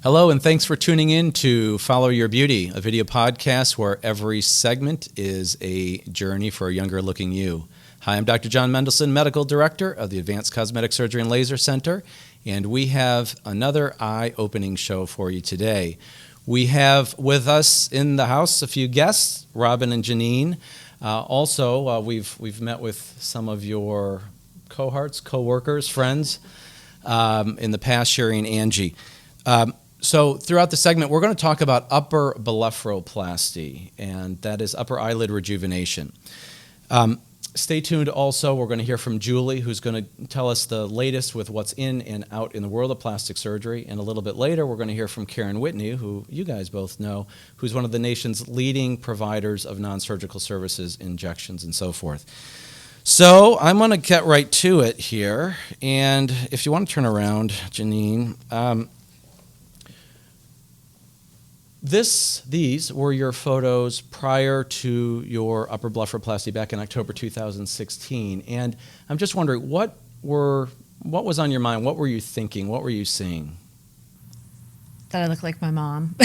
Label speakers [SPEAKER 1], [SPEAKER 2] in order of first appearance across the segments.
[SPEAKER 1] Hello, and thanks for tuning in to Follow Your Beauty, a video podcast where every segment is a journey for a younger-looking you. Hi, I'm Dr. John Mendelsohn, Medical Director of the Advanced Cosmetic Surgery and Laser Center, and we have another eye-opening show for you today. We have with us in the house a few guests, Robin and Jeanine. We've met with some of your cohorts, co-workers, friends in the past, Sherry and Angie. So throughout the segment, we're going to talk about upper blepharoplasty, and that is upper eyelid rejuvenation. Stay tuned also. We're going to hear from Julie, who's going to tell us the latest with what's in and out in the world of plastic surgery. And a little bit later, we're going to hear from Karen Whitney, who you guys both know, who's one of the nation's leading providers of non-surgical services, injections, and so forth. So I'm going to get right to it here. And if you want to turn around, Jeanine, these were your photos prior to your upper blepharoplasty back in October 2016, and I'm just wondering what was on your mind? What were you thinking? What were you seeing?
[SPEAKER 2] That I look like my mom.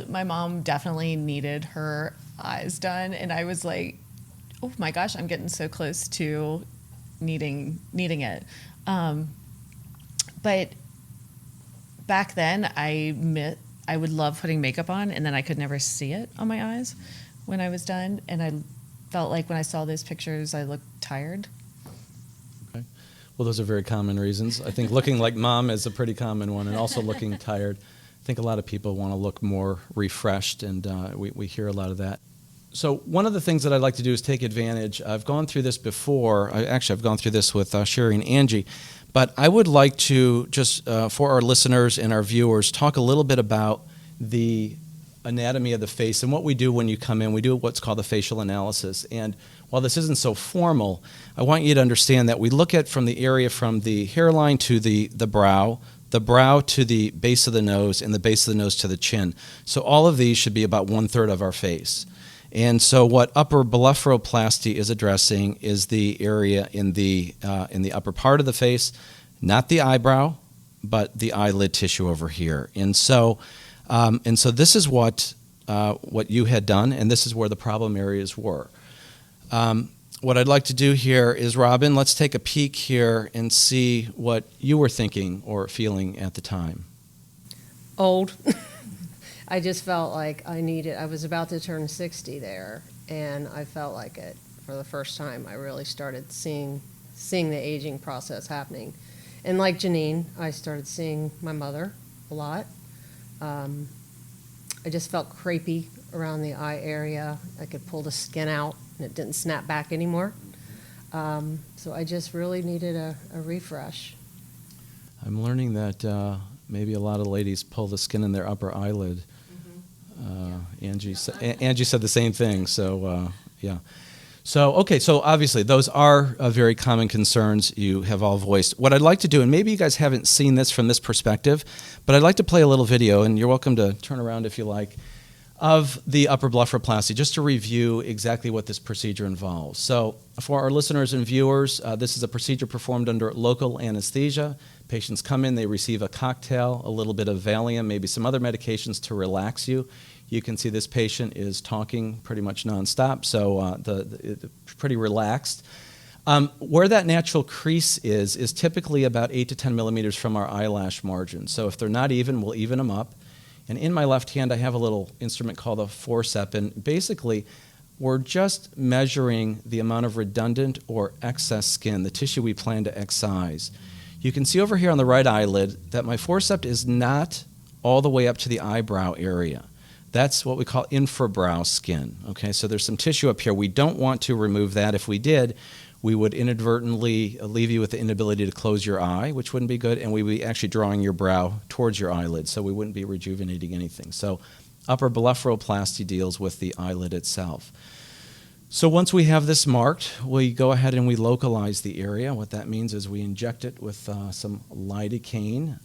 [SPEAKER 2] My mom definitely needed her eyes done, and I was like, oh my gosh, I'm getting so close to needing it, but. Back then, I would love putting makeup on, and then I could never see it on my eyes when I was done. And I felt like when I saw those pictures, I looked tired.
[SPEAKER 1] Okay. Well, those are very common reasons. I think looking like mom is a pretty common one, and also looking tired. I think a lot of people want to look more refreshed, and we hear a lot of that. So one of the things that I'd like to do is take advantage. I've gone through this before. I've gone through this with Sherry and Angie. But I would like to just, for our listeners and our viewers, talk a little bit about the anatomy of the face and what we do when you come in. We do what's called the facial analysis. And while this isn't so formal, I want you to understand that we look at from the area from the hairline to the brow to the base of the nose, and the base of the nose to the chin. So all of these should be about 1/3 of our face. And so what upper blepharoplasty is addressing is the area in the upper part of the face, not the eyebrow, but the eyelid tissue over here. And so this is what you had done, and this is where the problem areas were. What I'd like to do here is, Robin, let's take a peek here and see what you were thinking or feeling at the time.
[SPEAKER 3] Old. I just felt like I was about to turn 60 there, and I felt like it for the first time. I really started seeing the aging process happening. And like Jeanine, I started seeing my mother a lot. I just felt crepey around the eye area. I could pull the skin out, and it didn't snap back anymore. So I just really needed a refresh.
[SPEAKER 1] I'm learning that maybe a lot of ladies pull the skin in their upper eyelid. Angie said the same thing, so yeah. So, okay, so obviously those are very common concerns you have all voiced. What I'd like to do, and maybe you guys haven't seen this from this perspective, but I'd like to play a little video, and you're welcome to turn around if you like, of the upper blepharoplasty, just to review exactly what this procedure involves. So for our listeners and viewers, this is a procedure performed under local anesthesia. Patients come in, they receive a cocktail, a little bit of Valium, maybe some other medications to relax you. You can see this patient is talking pretty much nonstop, so pretty relaxed. Where that natural crease is typically about 8 to 10 millimeters from our eyelash margin. So if they're not even, we'll even them up. And in my left hand, I have a little instrument called a forceps, and basically, we're just measuring the amount of redundant or excess skin, the tissue we plan to excise. You can see over here on the right eyelid that my forceps is not all the way up to the eyebrow area. That's what we call infrabrow skin. Okay, so there's some tissue up here. We don't want to remove that. If we did, we would inadvertently leave you with the inability to close your eye, which wouldn't be good, and we would be actually drawing your brow towards your eyelid, so we wouldn't be rejuvenating anything. So upper blepharoplasty deals with the eyelid itself. So once we have this marked, we go ahead and we localize the area. What that means is we inject it with some lidocaine,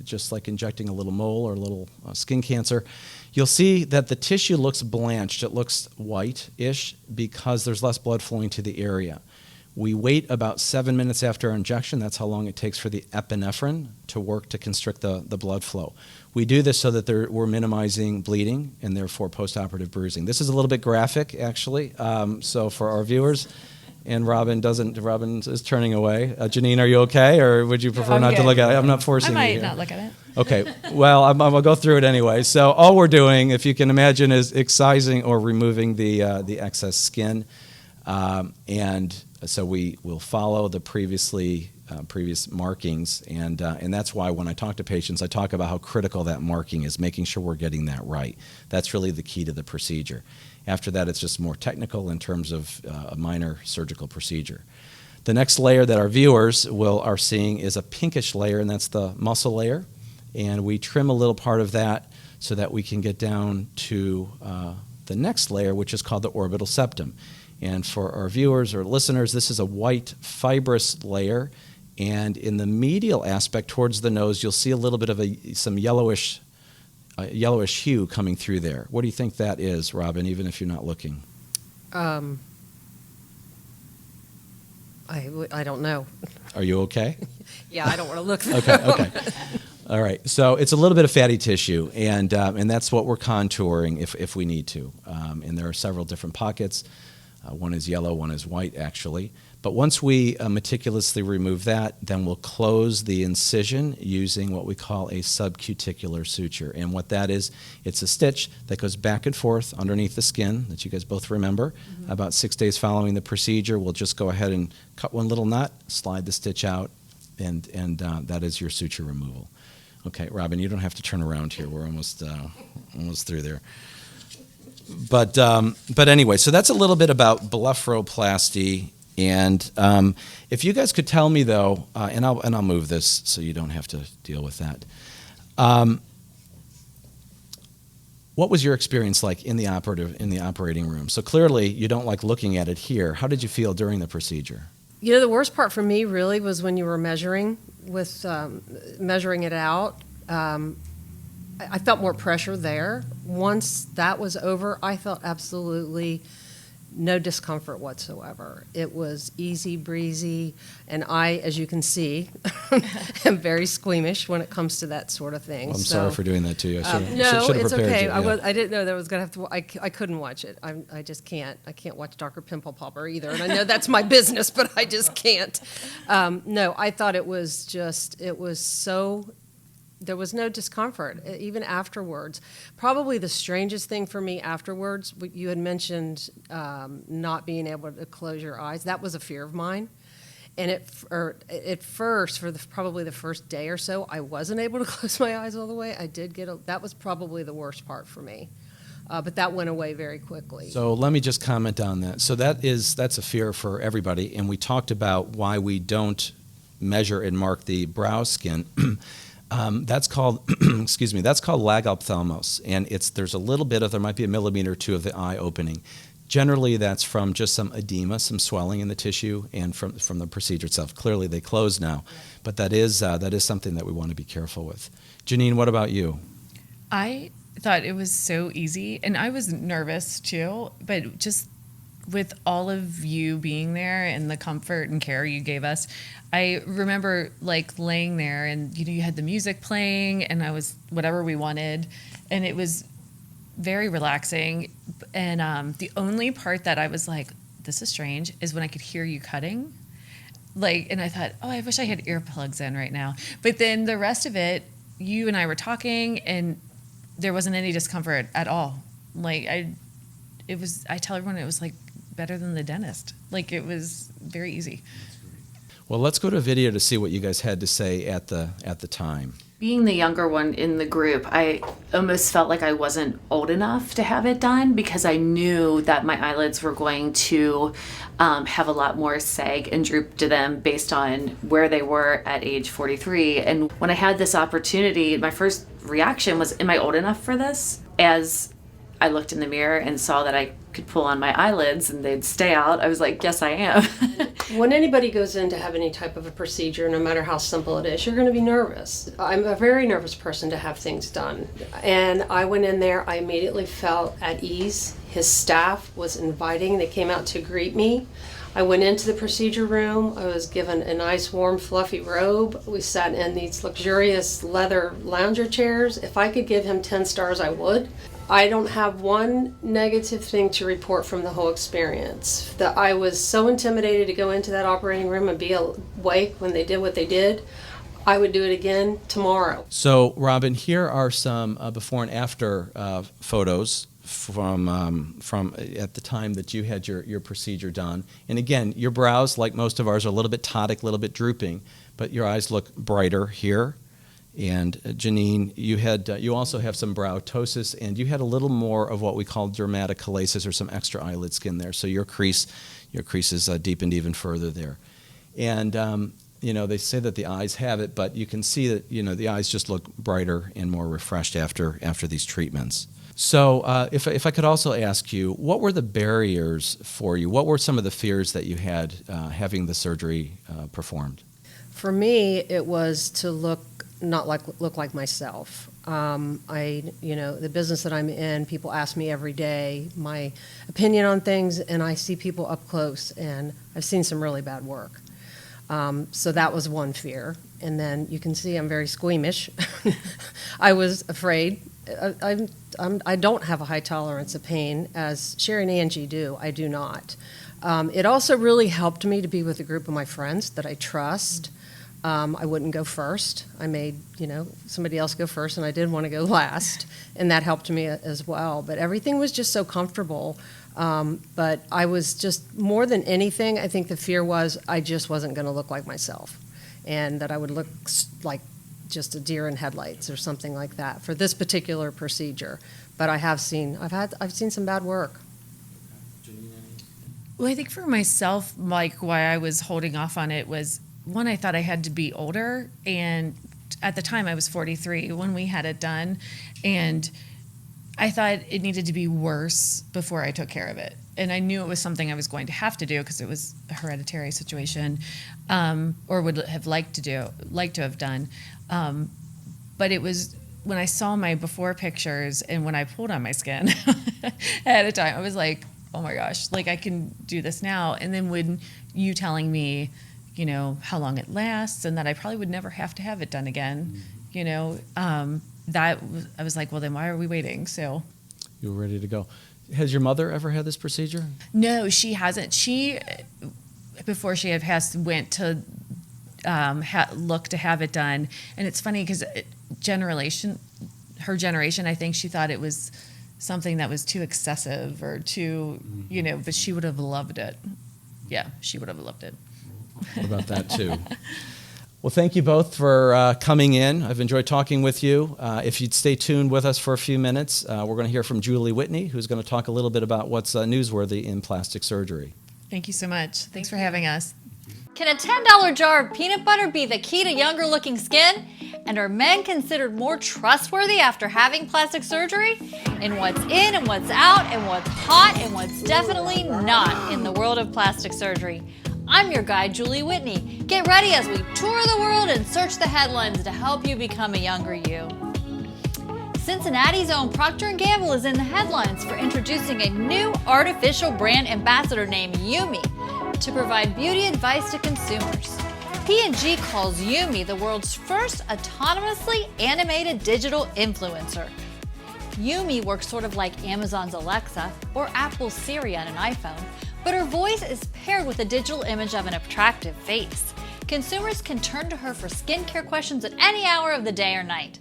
[SPEAKER 1] just like injecting a little mole or a little skin cancer. You'll see that the tissue looks blanched. It looks white-ish because there's less blood flowing to the area. We wait about 7 minutes after our injection. That's how long it takes for the epinephrine to work to constrict the blood flow. We do this so that we're minimizing bleeding and therefore postoperative bruising. This is a little bit graphic, actually, so for our viewers. And Robin is turning away. Janine, are you okay, or would you prefer not to look at it? I'm not forcing you
[SPEAKER 2] I
[SPEAKER 1] here.
[SPEAKER 2] might not look at it.
[SPEAKER 1] Okay, well, I'll go through it anyway. So all we're doing, if you can imagine, is excising or removing the excess skin. And so we will follow the previous markings, and that's why when I talk to patients, I talk about how critical that marking is, making sure we're getting that right. That's really the key to the procedure. After that, it's just more technical in terms of a minor surgical procedure. The next layer that our viewers are seeing is a pinkish layer, and that's the muscle layer. And we trim a little part of that so that we can get down to the next layer, which is called the orbital septum. And for our viewers or listeners, this is a white fibrous layer. And in the medial aspect towards the nose, you'll see a little bit of some yellowish hue coming through there. What do you think that is, Robin, even if you're not looking?
[SPEAKER 3] I don't know.
[SPEAKER 1] Are you okay?
[SPEAKER 3] Yeah, I don't want to look.
[SPEAKER 1] Okay. All right. So it's a little bit of fatty tissue, and that's what we're contouring if we need to. And there are several different pockets. One is yellow, one is white, actually. But once we meticulously remove that, then we'll close the incision using what we call a subcuticular suture. And what that is, it's a stitch that goes back and forth underneath the skin that you guys both remember. Mm-hmm. About 6 days following the procedure, we'll just go ahead and cut one little knot, slide the stitch out, and that is your suture removal. Okay, Robin, you don't have to turn around here. We're almost through there. But anyway, so that's a little bit about blepharoplasty. And if you guys could tell me, though, and I'll move this so you don't have to deal with that. What was your experience like in the operating room? So clearly you don't like looking at it here. How did you feel during the procedure?
[SPEAKER 3] You know, the worst part for me really was when you were measuring it out. I felt more pressure there. Once that was over, I felt absolutely no discomfort whatsoever. It was easy breezy, and I, as you can see, am very squeamish when it comes to that sort of thing.
[SPEAKER 1] Well, I'm sorry for doing that to you. I should
[SPEAKER 3] no,
[SPEAKER 1] have
[SPEAKER 3] it's
[SPEAKER 1] prepared
[SPEAKER 3] okay.
[SPEAKER 1] you. Yeah.
[SPEAKER 3] I didn't know that I was going to have to. I couldn't watch it. I just can't. I can't watch Dr. Pimple Popper either, and I know that's my business, but I just can't. No, I thought it was so. There was no discomfort, even afterwards. Probably the strangest thing for me afterwards, you had mentioned not being able to close your eyes. That was a fear of mine. And at first, probably the first day or so, I wasn't able to close my eyes all the way. That was probably the worst part for me. But that went away very quickly.
[SPEAKER 1] So let me just comment on that. So that's a fear for everybody. And we talked about why we don't measure and mark the brow skin. That's called, that's called lag ophthalmos, and there might be a millimeter or two of the eye opening. Generally, that's from just some edema, some swelling in the tissue, and from the procedure itself. Clearly, they close now, but that is something that we want to be careful with. Janine, what about you?
[SPEAKER 2] I thought it was so easy, and I was nervous too, but just with all of you being there and the comfort and care you gave us, I remember like laying there and you had the music playing and I was whatever we wanted, and it was very relaxing. And the only part that I was like, this is strange, is when I could hear you cutting. And I thought, oh, I wish I had earplugs in right now. But then the rest of it, you and I were talking and there wasn't any discomfort at all. I tell everyone it was like better than the dentist. It was very easy.
[SPEAKER 1] Well, let's go to a video to see what you guys had to say at the time.
[SPEAKER 4] Being the younger one in the group, I almost felt like I wasn't old enough to have it done because I knew that my eyelids were going to have a lot more sag and droop to them based on where they were at age 43. And when I had this opportunity, my first reaction was, am I old enough for this? As I looked in the mirror and saw that I could pull on my eyelids and they'd stay out, I was like, yes, I am.
[SPEAKER 3] When anybody goes in to have any type of a procedure, no matter how simple it is, you're going to be nervous. I'm a very nervous person to have things done. And I went in there, I immediately felt at ease. His staff was inviting. They came out to greet me. I went into the procedure room. I was given a nice warm fluffy robe. We sat in these luxurious leather lounger chairs. If I could give him 10 stars, I would. I don't have one negative thing to report from the whole experience. That I was so intimidated to go into that operating room and be awake when they did what they did. I would do it again tomorrow.
[SPEAKER 1] So, Robin, here are some before and after photos from at the time that you had your procedure done. And again, your brows, like most of ours, are a little bit tonic, a little bit drooping, but your eyes look brighter here. And Jeanine, you also have some brow ptosis, and you had a little more of what we call dermatochalasis, or some extra eyelid skin there. So your crease is deepened even further there. And they say that the eyes have it, but you can see that the eyes just look brighter and more refreshed after these treatments. So if I could also ask you, what were the barriers for you? What were some of the fears that you had having the surgery performed?
[SPEAKER 3] For me, it was to look like myself. The business that I'm in, people ask me every day my opinion on things, and I see people up close, and I've seen some really bad work. So that was one fear. And then you can see I'm very squeamish. I was afraid. I don't have a high tolerance of pain, as Sherry and Angie do. I do not. It also really helped me to be with a group of my friends that I trust. I wouldn't go first. I made, somebody else go first, and I did want to go last, and that helped me as well. But everything was just so comfortable. But I was just, more than anything, I think the fear was I just wasn't going to look like myself, and that I would look like just a deer in headlights or something like that for this particular procedure. But I've seen some bad work.
[SPEAKER 2] Well, I think for myself, like, why I was holding off on it was, one, I thought I had to be older, and at the time I was 43 when we had it done, and I thought it needed to be worse before I took care of it. And I knew it was something I was going to have to do because it was a hereditary situation, or would have liked to have done. But it was when I saw my before pictures and when I pulled on my skin ahead of time, I was like, oh my gosh, like I can do this now. And then when you telling me, how long it lasts and that I probably would never have to have it done again, I was like, well, then why are we waiting? So
[SPEAKER 1] You were ready to go. Has your mother ever had this procedure?
[SPEAKER 2] No, she hasn't. She, before she had passed, went to look to have it done. And it's funny because her generation, I think she thought it was something that was too excessive or too, but she would have loved it. Yeah, she would have loved it.
[SPEAKER 1] What about that too? Well, thank you both for coming in. I've enjoyed talking with you. If you'd stay tuned with us for a few minutes, we're going to hear from Julie Whitney, who's going to talk a little bit about what's newsworthy in plastic surgery.
[SPEAKER 2] Thank you so much. Thanks for having us.
[SPEAKER 5] Can a $10 jar of peanut butter be the key to younger looking skin? And are men considered more trustworthy after having plastic surgery? And what's in and what's out and what's hot and what's definitely not in the world of plastic surgery? I'm your guide, Julie Whitney. Get ready as we tour the world and search the headlines to help you become a younger you. Cincinnati's own Procter & Gamble is in the headlines for introducing a new artificial brand ambassador named Yumi to provide beauty advice to consumers. P&G calls Yumi the world's first autonomously animated digital influencer. Yumi works sort of like Amazon's Alexa or Apple's Siri on an iPhone, but her voice is paired with a digital image of an attractive face. Consumers can turn to her for skincare questions at any hour of the day or night.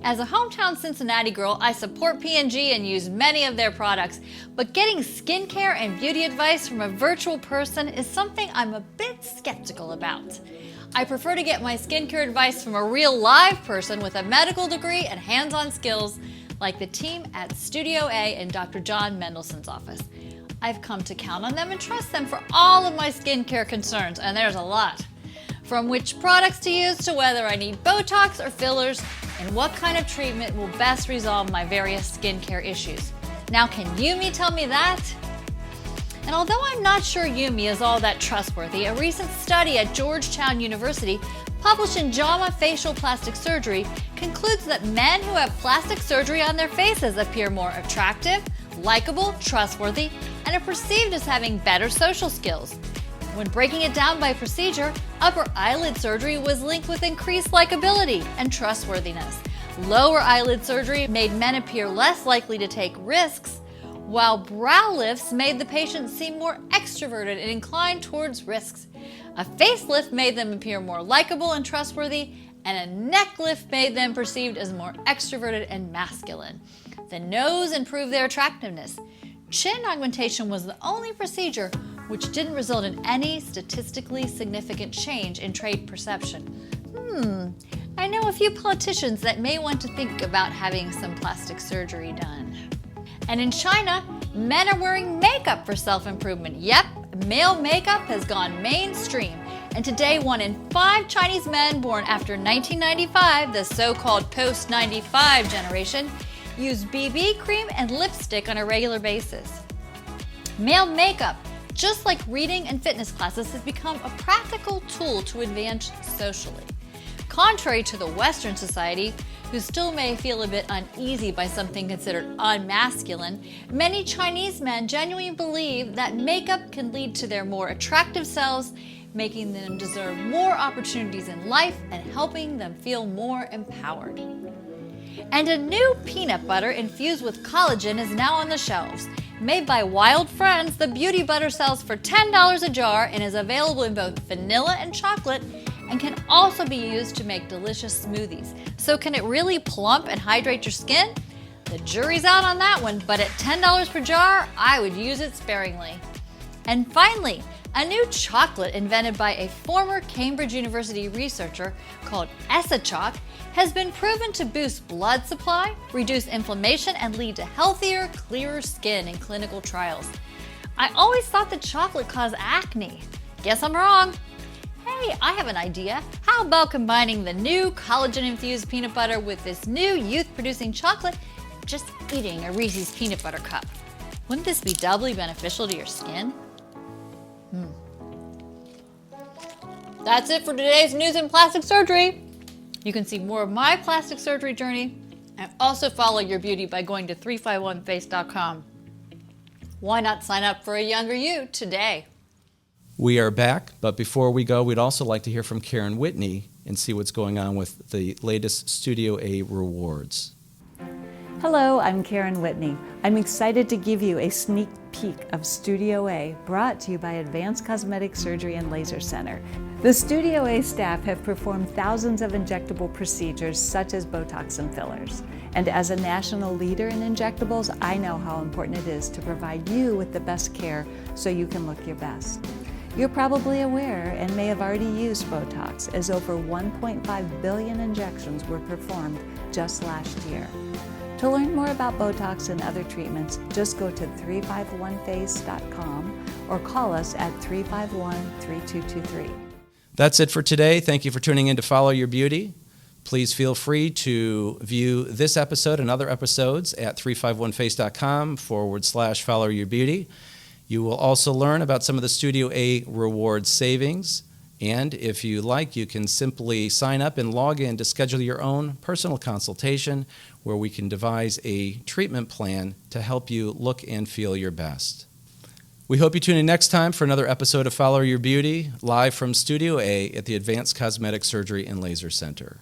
[SPEAKER 5] As a hometown Cincinnati girl, I support P&G and use many of their products, but getting skincare and beauty advice from a virtual person is something I'm a bit skeptical about. I prefer to get my skincare advice from a real live person with a medical degree and hands-on skills like the team at Studio A in Dr. John Mendelsohn's office. I've come to count on them and trust them for all of my skincare concerns, and there's a lot. From which products to use to whether I need Botox or fillers, and what kind of treatment will best resolve my various skincare issues. Now, can Yumi tell me that? And although I'm not sure Yumi is all that trustworthy, a recent study at Georgetown University published in JAMA Facial Plastic Surgery concludes that men who have plastic surgery on their faces appear more attractive, likable, trustworthy, and are perceived as having better social skills. When breaking it down by procedure, upper eyelid surgery was linked with increased likability and trustworthiness. Lower eyelid surgery made men appear less likely to take risks, while brow lifts made the patient seem more extroverted and inclined towards risks. A facelift made them appear more likable and trustworthy, and a neck lift made them perceived as more extroverted and masculine. The nose improved their attractiveness. Chin augmentation was the only procedure which didn't result in any statistically significant change in trait perception. I know a few politicians that may want to think about having some plastic surgery done. And in China, men are wearing makeup for self-improvement. Yep, male makeup has gone mainstream. And today, 1 in 5 Chinese men born after 1995, the so-called post-95 generation, use BB cream and lipstick on a regular basis. Male makeup, just like reading and fitness classes, has become a practical tool to advance socially. Contrary to the Western society, who still may feel a bit uneasy by something considered unmasculine, many Chinese men genuinely believe that makeup can lead to their more attractive selves, making them deserve more opportunities in life and helping them feel more empowered. And a new peanut butter infused with collagen is now on the shelves. Made by Wild Friends, the beauty butter sells for $10 a jar and is available in both vanilla and chocolate, and can also be used to make delicious smoothies. So can it really plump and hydrate your skin? The jury's out on that one, but at $10 per jar, I would use it sparingly. And finally, a new chocolate invented by a former Cambridge University researcher called EssaChalk has been proven to boost blood supply, reduce inflammation, and lead to healthier, clearer skin in clinical trials. I always thought that chocolate caused acne. Guess I'm wrong. Hey, I have an idea. How about combining the new collagen-infused peanut butter with this new youth-producing chocolate and just eating a Reese's peanut butter cup? Wouldn't this be doubly beneficial to your skin? That's it for today's news in plastic surgery. You can see more of my plastic surgery journey and also follow your beauty by going to 351face.com. Why not sign up for a younger you today?
[SPEAKER 1] We are back, but before we go, we'd also like to hear from Karen Whitney and see what's going on with the latest Studio A rewards.
[SPEAKER 6] Hello, I'm Karen Whitney. I'm excited to give you a sneak peek of Studio A, brought to you by Advanced Cosmetic Surgery and Laser Center. The Studio A staff have performed thousands of injectable procedures such as Botox and fillers. And as a national leader in injectables, I know how important it is to provide you with the best care so you can look your best. You're probably aware and may have already used Botox, as over 1.5 billion injections were performed just last year. To learn more about Botox and other treatments, just go to 351face.com or call us at 351-3223.
[SPEAKER 1] That's it for today. Thank you for tuning in to Follow Your Beauty. Please feel free to view this episode and other episodes at 351face.com/Follow Your Beauty. You will also learn about some of the Studio A reward savings. And if you like, you can simply sign up and log in to schedule your own personal consultation where we can devise a treatment plan to help you look and feel your best. We hope you tune in next time for another episode of Follow Your Beauty, live from Studio A at the Advanced Cosmetic Surgery and Laser Center.